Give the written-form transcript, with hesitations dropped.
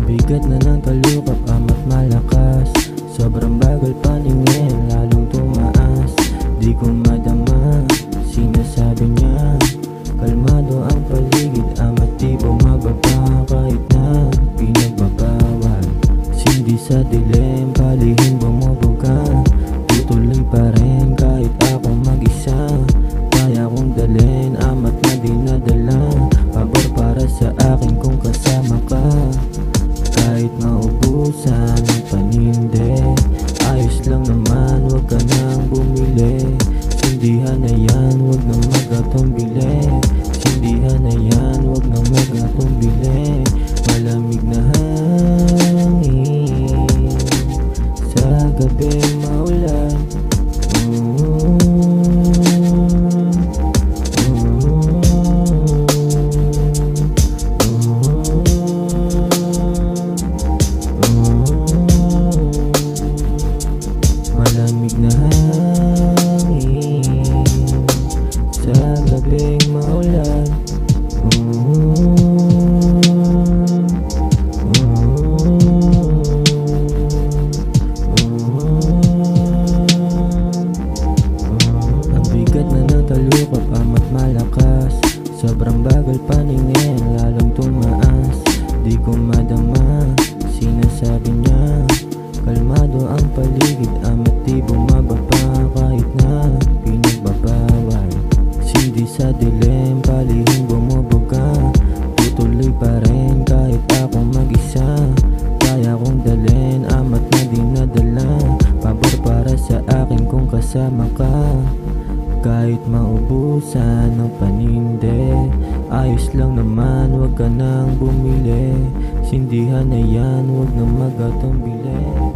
bigat na ng talukap, amat malakas. Sobrang bagal paningin, lalong tumaas. Di ko madama, sinasabi niya. Kalmado ang paligid, amat di bumababa. Kahit na pinagbabawal, sindi sa dilim, palihin bumubuga. Tutuloy pa rin kahit ako mag-isa. Kaya kong dalhin, amat na dinadala. Pabor para sa akin kung kasama ka. Kahit maubusan ng paninde, ayos lang naman, wag ka nang bumili. Sindihan na yan, wag nang magatumbili. Sindihan na yan, wag nang magatumbili. Malamig na hangin sa gabing maulan. Malamig na hangin sa gabing maulan. Ang bigat na ng talukap, amat malakas. Sobrang bagal paningin, lalong tumaas. Di ko madama, sinasabi niya. Kalmado ang paligid, amat di bumababa. Kahit na pinagbabawal, sindi sa dilim, palihin bumubuga. Tutuloy pa rin kahit ako mag-isa. Kaya kong dalhin, amat na dinadala. Pabor para sa akin kung kasama ka. Kahit maubusan ng paninde, ayos lang naman, wag ka nang bumili. Sindihan na yan, wag nang magatumbili.